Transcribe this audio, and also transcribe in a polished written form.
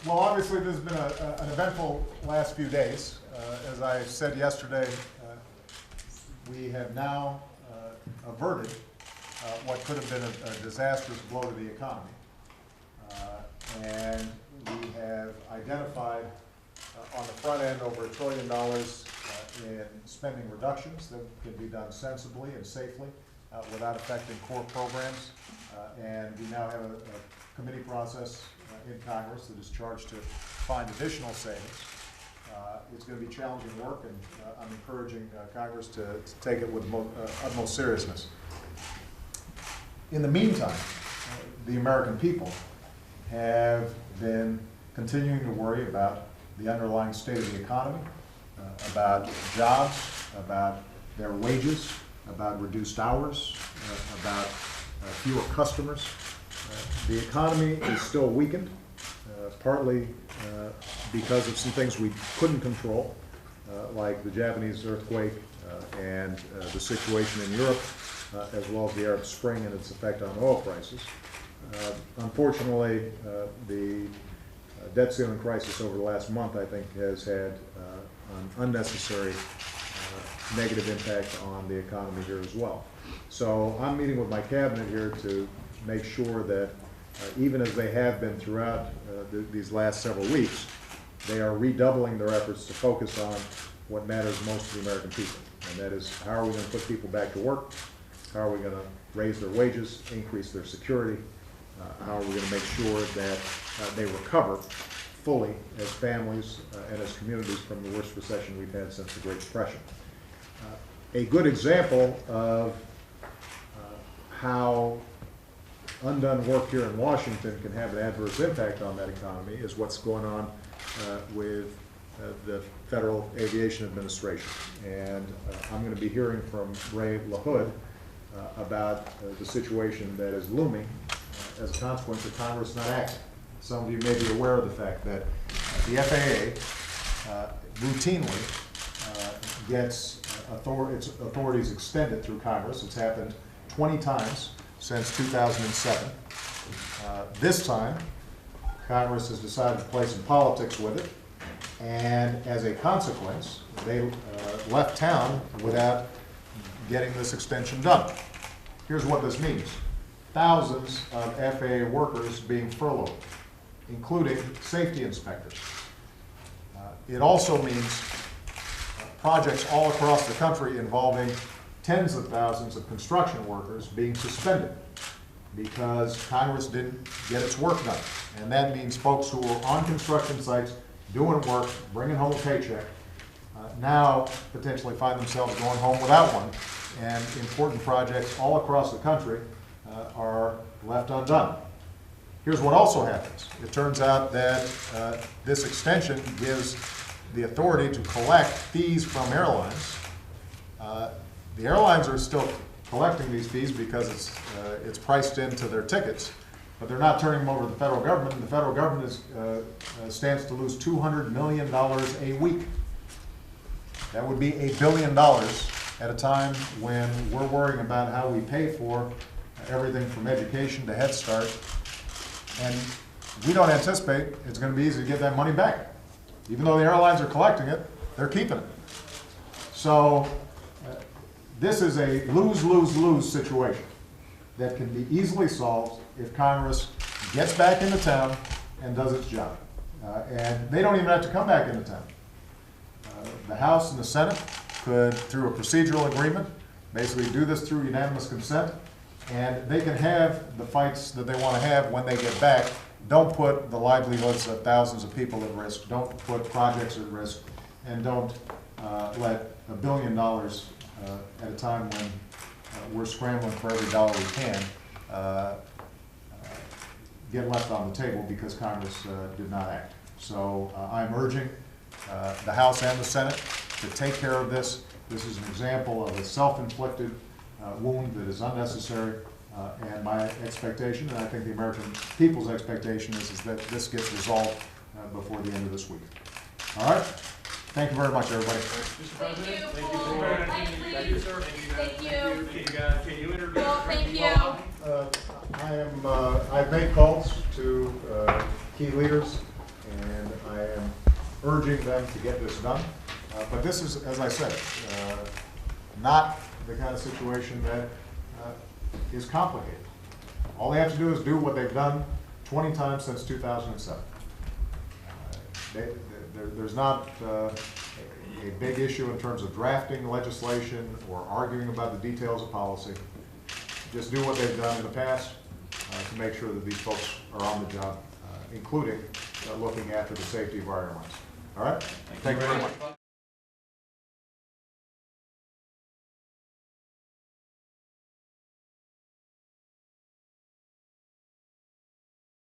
Well, obviously, this has been an eventful last few days. As I said yesterday, we have now averted what could have been a disastrous blow to the economy. And we have identified on the front end over $1 trillion in spending reductions that can be done sensibly and safely without affecting core programs. And we now have a committee process in Congress that is charged to find additional savings. It's going to be challenging work, and I'm encouraging Congress to take it with utmost seriousness. In the meantime, the American people have been continuing to worry about the underlying state of the economy, about jobs, about their wages, about reduced hours, about fewer customers. The economy is still weakened, partly because of some things we couldn't control, like the Japanese earthquake and the situation in Europe, as well as the Arab Spring and its effect on oil prices. Unfortunately, the debt ceiling crisis over the last month, I think, has had an unnecessary negative impact on the economy here as well. So I'm meeting with my cabinet here to make sure that even as they have been throughout these last several weeks, they are redoubling their efforts to focus on what matters most to the American people. And that is, how are we going to put people back to work? How are we going to raise their wages, increase their security? How are we going to make sure that they recover fully as families and as communities from the worst recession we've had since the Great Depression? A good example of how undone work here in Washington can have an adverse impact on that economy is what's going on with the Federal Aviation Administration. And I'm going to be hearing from Ray LaHood about the situation that is looming as a consequence of Congress not acting. Some of you may be aware of the fact that the FAA routinely gets its authorities extended through Congress. It's happened 20 times since 2007. This time, Congress has decided to play some politics with it, and as a consequence, they left town without getting this extension done. Here's what this means. Thousands of FAA workers being furloughed, including safety inspectors. It also means projects all across the country involving tens of thousands of construction workers being suspended because Congress didn't get its work done. And that means folks who are on construction sites doing work, bringing home a paycheck, now potentially find themselves going home without one, and important projects all across the country are left undone. Here's what also happens. It turns out that this extension gives the authority to collect fees from airlines. The airlines are still collecting these fees because it's priced into their tickets, but they're not turning them over to the federal government, and the federal government stands to lose $200 million a week. That would be $1 billion at a time when we're worrying about how we pay for everything from education to Head Start, and we don't anticipate it's going to be easy to get that money back. Even though the airlines are collecting it, they're keeping it. So this is a lose-lose-lose situation that can be easily solved if Congress gets back into town and does its job. And they don't even have to come back into town. The House and the Senate could, through a procedural agreement, basically do this through unanimous consent, and they can have the fights that they want to have when they get back. Don't put the livelihoods of thousands of people at risk. Don't put projects at risk, and don't let $1 billion at a time when we're scrambling for every dollar we can get left on the table because Congress did not act. So I'm urging the House and the Senate to take care of this. This is an example of a self-inflicted wound that is unnecessary, and my expectation, and I think the American people's expectation, is that this gets resolved before the end of this week. All right? Thank you very much, everybody. Mr. President, Thank you. Thank you, sir. Thank you. Can you introduce? Well, thank you. I've made calls to key leaders, urging them to get this done. But this is, as I said, not the kind of situation that is complicated. All they have to do is do what they've done 20 times since 2007. There's not a big issue in terms of drafting legislation or arguing about the details of policy. Just do what they've done in the past to make sure that these folks are on the job, including looking after the safety of our airlines. All right? Thank you very much.